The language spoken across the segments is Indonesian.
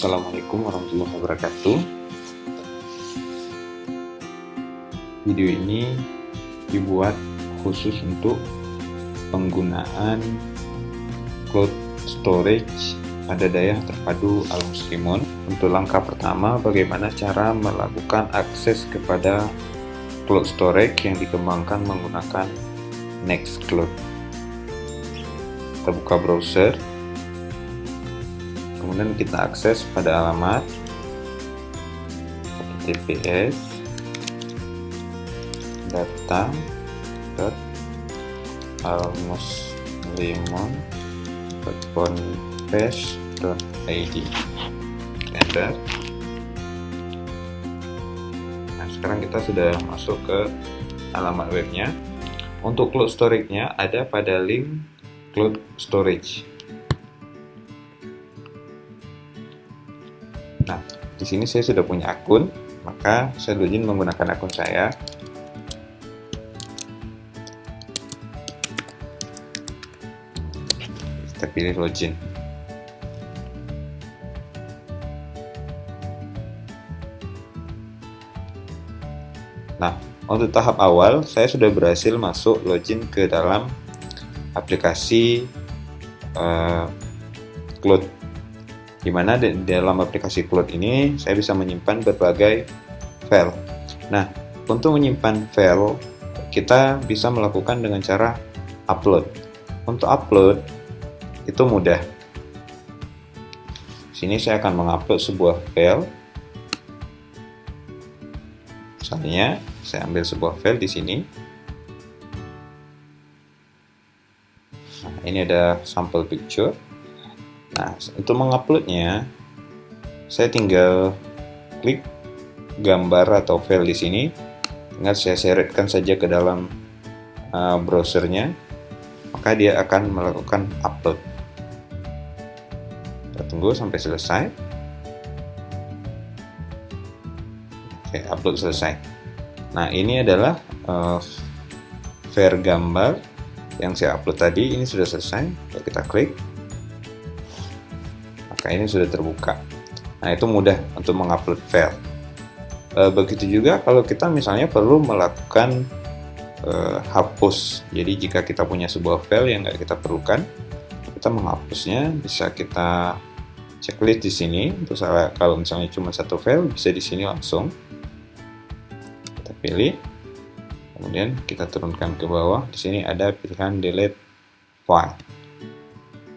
Assalamualaikum warahmatullahi wabarakatuh. Video ini dibuat khusus untuk penggunaan cloud storage pada daerah terpadu Al-Muslimun. Untuk langkah pertama, bagaimana cara melakukan akses kepada cloud storage yang dikembangkan menggunakan Nextcloud. Kita buka browser, kemudian kita akses pada alamat https data.almuslimun.ponpes.id. Enter. Nah, sekarang kita sudah masuk ke alamat webnya. Untuk cloud storage-nya ada pada link cloud storage. Nah, di sini saya sudah punya akun, maka saya login menggunakan akun saya. Kita pilih login. Nah, untuk tahap awal, saya sudah berhasil masuk login ke dalam aplikasi Cloud. Di mana di dalam aplikasi Cloud ini saya bisa menyimpan berbagai file. Nah, untuk menyimpan file kita bisa melakukan dengan cara upload. Untuk upload itu mudah. Sini saya akan mengupload sebuah file. Misalnya saya ambil sebuah file di sini. Nah, ini ada sampel picture. Nah, untuk menguploadnya, saya tinggal klik gambar atau file di sini. Tinggal saya seretkan saja ke dalam browsernya, maka dia akan melakukan upload. Kita tunggu sampai selesai. Oke, upload selesai. Nah, ini adalah file gambar yang saya upload tadi. Ini sudah selesai. Kalau kita klik, maka ini sudah terbuka. Nah, itu mudah untuk mengupload file. Begitu juga kalau kita misalnya perlu melakukan hapus. Jadi jika kita punya sebuah file yang nggak kita perlukan, kita menghapusnya. Bisa kita checklist di sini. Terus kalau misalnya cuma satu file, bisa di sini langsung. Kita pilih, kemudian kita turunkan ke bawah. Di sini ada pilihan delete file.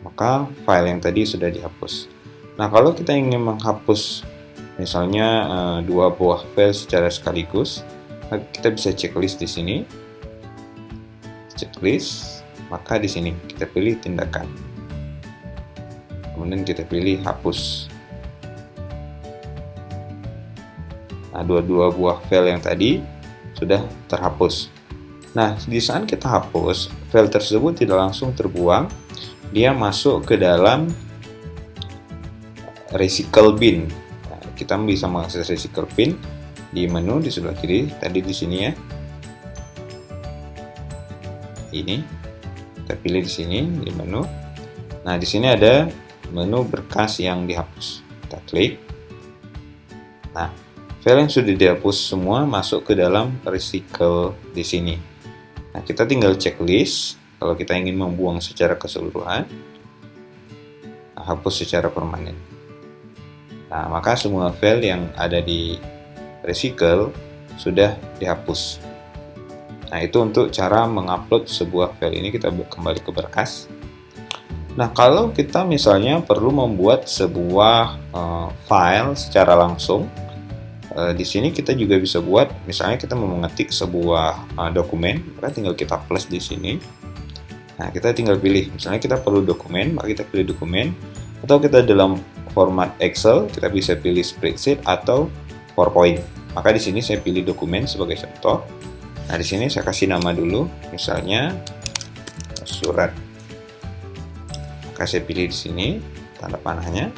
Maka file yang tadi sudah dihapus. Nah, kalau kita ingin menghapus misalnya dua buah file secara sekaligus, kita bisa checklist di sini. Checklist, maka di sini kita pilih tindakan. Kemudian kita pilih hapus. Nah, dua buah file yang tadi sudah terhapus. Nah, di saat kita hapus, file tersebut tidak langsung terbuang. Dia masuk ke dalam recycle bin. Nah, kita bisa mengakses recycle bin di menu di sebelah kiri tadi di sini ya. Ini kita pilih di sini di menu. Nah, di sini ada menu berkas yang dihapus. Kita klik. Nah, file yang sudah dihapus semua masuk ke dalam recycle di sini. Nah, kita tinggal checklist. Kalau kita ingin membuang secara keseluruhan, hapus secara permanen. Nah, maka semua file yang ada di recycle sudah dihapus. Nah, itu untuk cara mengupload sebuah file ini. Kita kembali ke berkas. Nah, kalau kita misalnya perlu membuat sebuah file secara langsung, di sini kita juga bisa buat. Misalnya kita mau mengetik sebuah dokumen, maka tinggal kita plus di sini. Nah, kita tinggal pilih, misalnya kita perlu dokumen, maka kita pilih dokumen, atau kita dalam format Excel, kita bisa pilih spreadsheet atau PowerPoint. Maka di sini saya pilih dokumen sebagai contoh. Nah, di sini saya kasih nama dulu, misalnya surat. Maka saya pilih di sini tanda panahnya.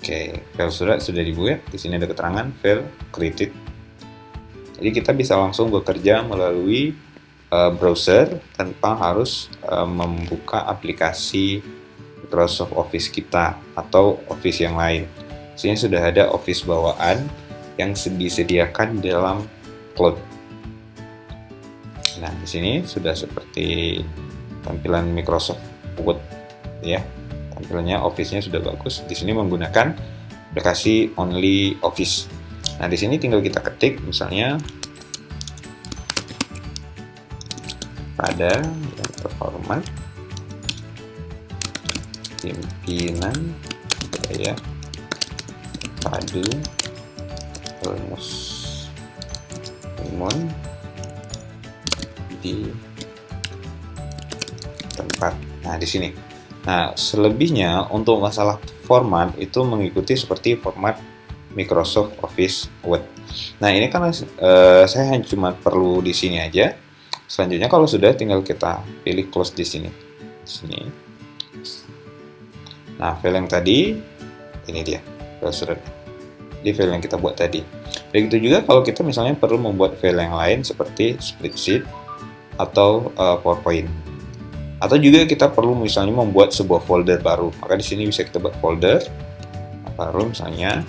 Oke, file surat sudah dibuat. Di sini ada keterangan file created. Jadi kita bisa langsung bekerja melalui browser tanpa harus membuka aplikasi Microsoft Office kita atau Office yang lain. Sini sudah ada Office bawaan yang disediakan dalam cloud. Nah, di sini sudah seperti tampilan Microsoft Word ya. Tampilannya Office-nya sudah bagus. Di sini menggunakan aplikasi Only Office. Nah, di sini tinggal kita ketik misalnya pada yang terhormat pimpinan budaya padu Muslimun di tempat. Nah, di sini. Nah, selebihnya untuk masalah format itu mengikuti seperti format Microsoft Office Word. Nah, ini kan saya hanya cuma perlu di sini aja. Selanjutnya kalau sudah tinggal kita pilih close di sini. Nah, file yang tadi ini dia, file surat. Di file yang kita buat tadi. Begitu juga kalau kita misalnya perlu membuat file yang lain seperti spreadsheet atau PowerPoint. Atau juga kita perlu misalnya membuat sebuah folder baru. Maka di sini bisa kita buat folder baru misalnya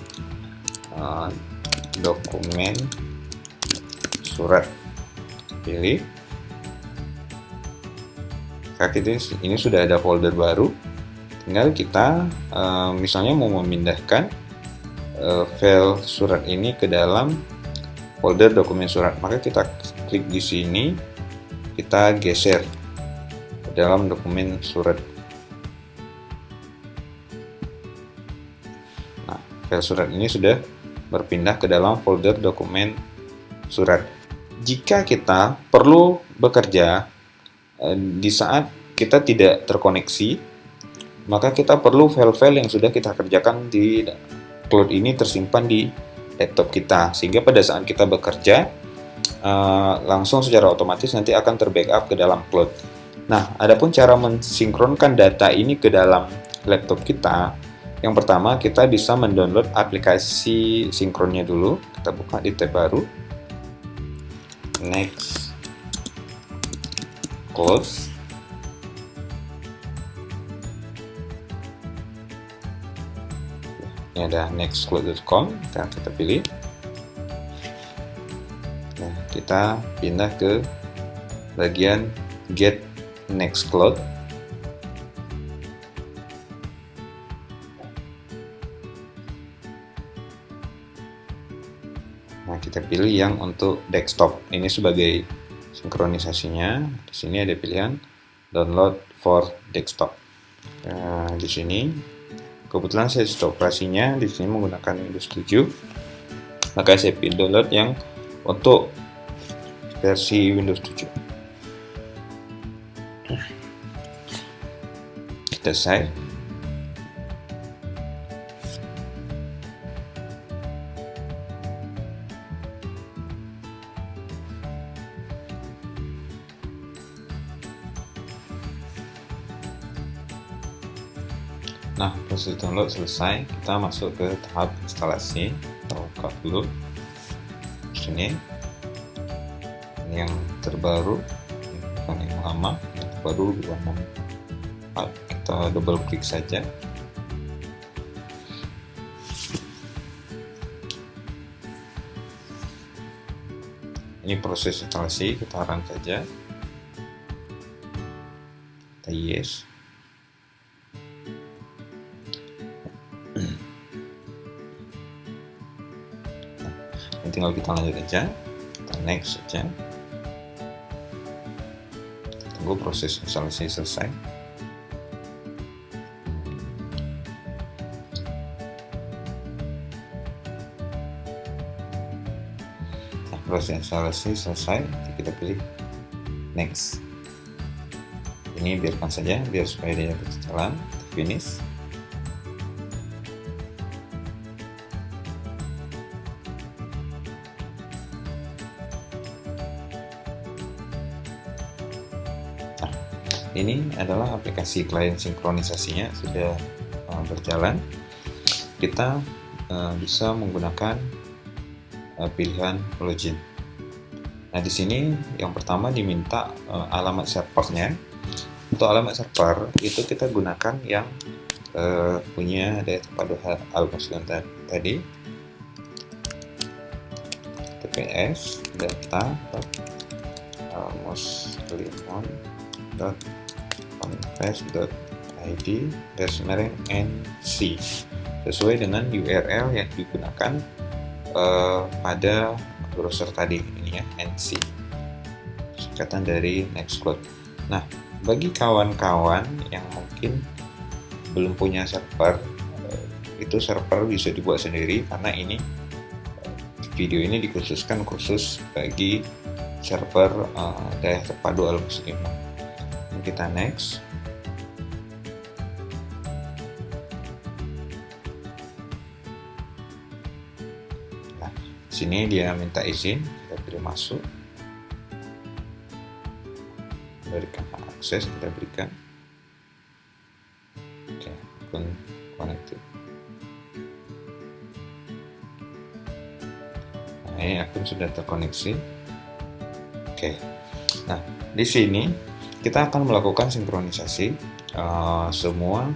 dokumen surat. Pilih. Ini sudah ada folder baru. Tinggal kita misalnya mau memindahkan file surat ini ke dalam folder dokumen surat. Maka kita klik di sini, kita geser ke dalam dokumen surat. Nah, file surat ini sudah berpindah ke dalam folder dokumen surat. Jika kita perlu bekerja di saat kita tidak terkoneksi, maka kita perlu file-file yang sudah kita kerjakan di cloud ini tersimpan di laptop kita, sehingga pada saat kita bekerja langsung secara otomatis nanti akan terbackup ke dalam cloud. Nah, adapun cara mensinkronkan data ini ke dalam laptop kita, yang pertama kita bisa mendownload aplikasi sinkronnya dulu. Kita buka di tab baru, next, close. Ini ada nextcloud.com, kita pilih. Nah, kita pindah ke bagian get Nextcloud. Nah, kita pilih yang untuk desktop. Ini sebagai sinkronisasinya. Di sini ada pilihan download for desktop. Nah, di sini kebetulan saya sistem operasinya di sini menggunakan Windows 7. Maka saya pilih download yang untuk versi Windows 7. Kita save. Nah, proses download selesai. Kita masuk ke tahap instalasi. Kita buka dulu. Sini. Ini yang terbaru, bukan yang lama. Yang terbaru 264. Kita double klik saja. Ini proses instalasi, kita run saja. Kita yes. Nah, tinggal kita lanjut aja. Kita next saja. Tunggu proses instalasi selesai. Proses instalasi selesai, kita pilih next. Ini biarkan saja biar supaya dia berjalan. Finish. Nah, ini adalah aplikasi klien sinkronisasinya sudah berjalan. Kita bisa menggunakan pilihan login. Nah, di sini yang pertama diminta alamat servernya. untuk alamat server itu kita gunakan yang punya daya terpadu Al-Muslim tadi, tps data.almuslimon.confess.id /nc sesuai dengan URL yang digunakan pada browser tadi ini ya, nc, singkatan dari Nextcloud. Nah, bagi kawan-kawan yang mungkin belum punya server, itu server bisa dibuat sendiri karena ini video ini dikhususkan khusus bagi server daya terpadu Al-Muslimon. Kita next. Nah, sini dia minta izin, kita pilih masuk, berikan hak akses, kita berikan. Oke, akun connected. Nah, ini akun sudah terkoneksi. Oke. Nah, di sini kita akan melakukan sinkronisasi semua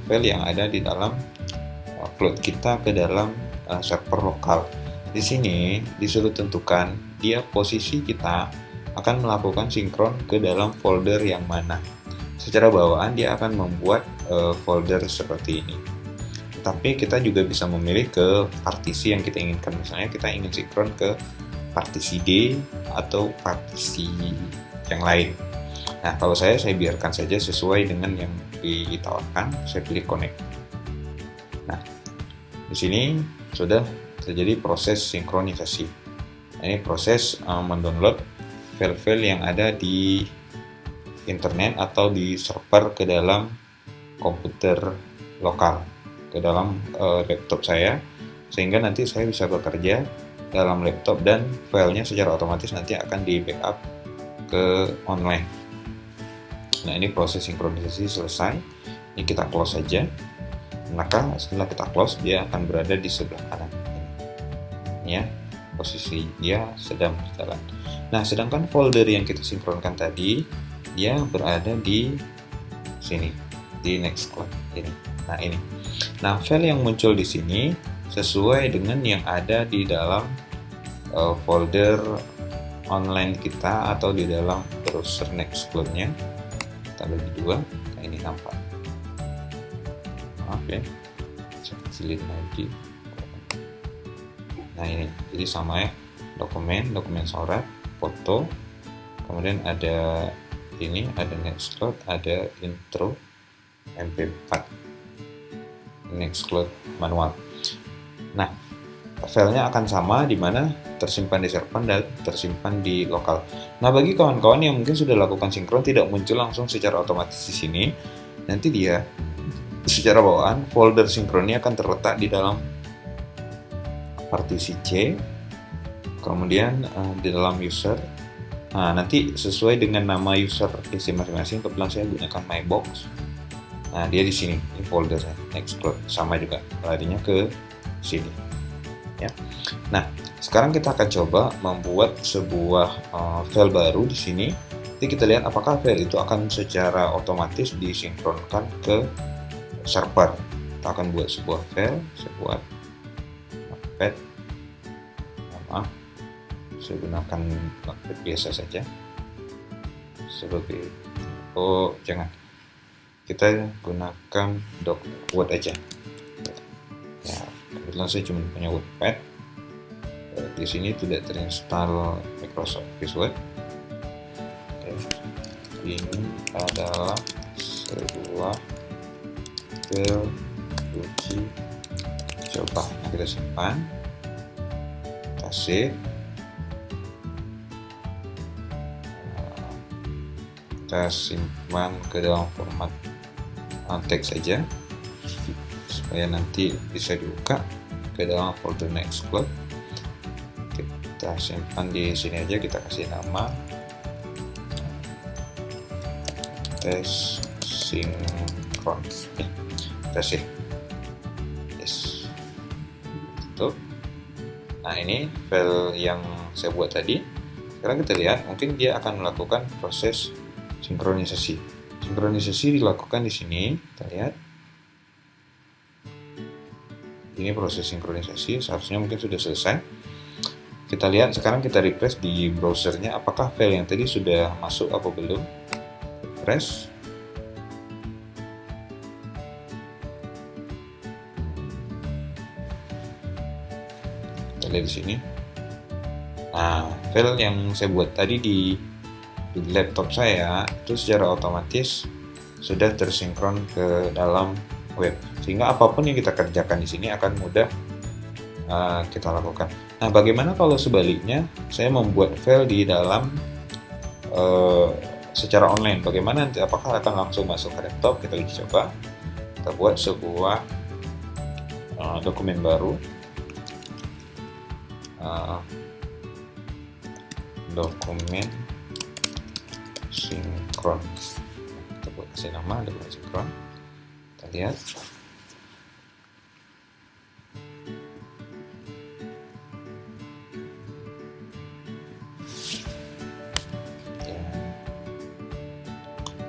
file yang ada di dalam cloud kita ke dalam server lokal. Di sini disuruh tentukan dia posisi kita akan melakukan sinkron ke dalam folder yang mana. Secara bawaan dia akan membuat folder seperti ini. Tapi kita juga bisa memilih ke partisi yang kita inginkan. Misalnya kita ingin sinkron ke partisi D atau partisi yang lain. Nah, kalau saya biarkan saja sesuai dengan yang ditawarkan. Saya pilih connect. Nah, di sini sudah terjadi proses sinkronisasi. Ini proses mendownload file-file yang ada di internet atau di server ke dalam komputer lokal, ke dalam laptop saya, sehingga nanti saya bisa bekerja dalam laptop dan filenya secara otomatis nanti akan di backup ke online. Nah, ini proses sinkronisasi selesai. Ini kita close saja. Maka setelah kita close, dia akan berada di sebelah kanan. Ini ya, posisi dia sedang berjalan. Nah, sedangkan folder yang kita sinkronkan tadi, dia berada di sini, di Nextcloud ini. Nah, ini. Nah, file yang muncul di sini sesuai dengan yang ada di dalam folder online kita atau di dalam browser Nextcloud-nya. Kita bagi dua. Nah, ini nampak. Maaf ya, saya kecilin lagi. Nah, ini jadi sama ya, dokumen surat, foto, kemudian ada ini, ada Nextcloud, ada intro MP4, Nextcloud manual. Nah, filenya akan sama, di mana tersimpan di server dan tersimpan di lokal. Nah, bagi kawan-kawan yang mungkin sudah lakukan sinkron tidak muncul langsung secara otomatis di sini, nanti dia secara bawaan folder sinkronnya akan terletak di dalam partisi C, kemudian di dalam user. Nah, nanti sesuai dengan nama user PC masing-masing. Kebetulan saya gunakan mybox. Nah, dia di sini, ini foldernya Nextcloud, sama juga larinya ke sini. Ya. Nah, sekarang kita akan coba membuat sebuah file baru di sini. Jadi kita lihat apakah file itu akan secara otomatis disinkronkan ke server. Kita akan buat sebuah file, sebuah notepad. Maaf, saya gunakan notepad biasa saja. Sebagai jangan. Kita gunakan doc Word aja. Ya, kebetulan saya cuma punya Wordpad. Di sini tidak terinstall Microsoft Office Word. Oke. Ini adalah sebuah file uji coba. Nah, kita simpan, kita save, kita simpan ke dalam format teks saja supaya nanti bisa dibuka ke dalam folder Nextcloud. Kita simpan di sini aja, kita kasih nama tes sinkron. Kita save. Yes. Tutup. Nah, ini file yang saya buat tadi. Sekarang kita lihat, mungkin dia akan melakukan proses sinkronisasi. Sinkronisasi dilakukan di sini, kita lihat. Ini proses sinkronisasi, seharusnya mungkin sudah selesai. Kita lihat sekarang, kita refresh di browsernya, apakah file yang tadi sudah masuk apa belum. Refresh. Kita lihat di sini. Nah, file yang saya buat tadi di laptop saya itu secara otomatis sudah tersinkron ke dalam web, sehingga apapun yang kita kerjakan di sini akan mudah kita lakukan. Nah, bagaimana kalau sebaliknya saya membuat file di dalam secara online? Bagaimana nanti? Apakah akan langsung masuk ke laptop? Kita uji coba. Kita buat sebuah dokumen baru, dokumen sinkron. Kita buat kasih nama dokumen sinkron. Kita lihat. Ya.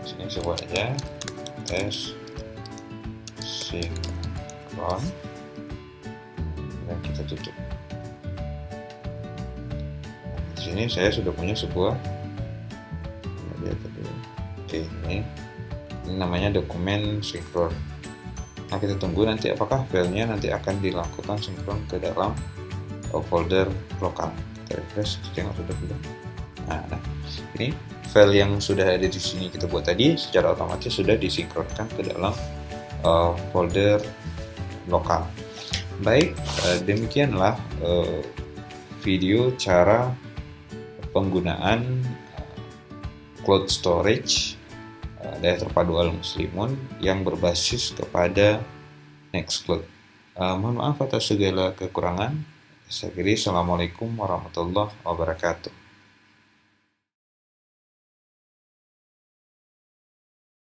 Sini saya buat aja tes sinkron dan kita tutup. Di sini saya sudah punya sebuah ini namanya dokumen sinkron. Nah, kita tunggu nanti apakah filenya nanti akan dilakukan sinkron ke dalam folder lokal. Kita refresh, tengok sudah belum. Nah, ini file yang sudah ada di sini kita buat tadi secara otomatis sudah disinkronkan ke dalam folder lokal. Baik, demikianlah video cara penggunaan cloud storage daya terpadu Al-Muslimun yang berbasis kepada Nextcloud. Mohon maaf atas segala kekurangan. Saya kira, Assalamualaikum warahmatullahi wabarakatuh.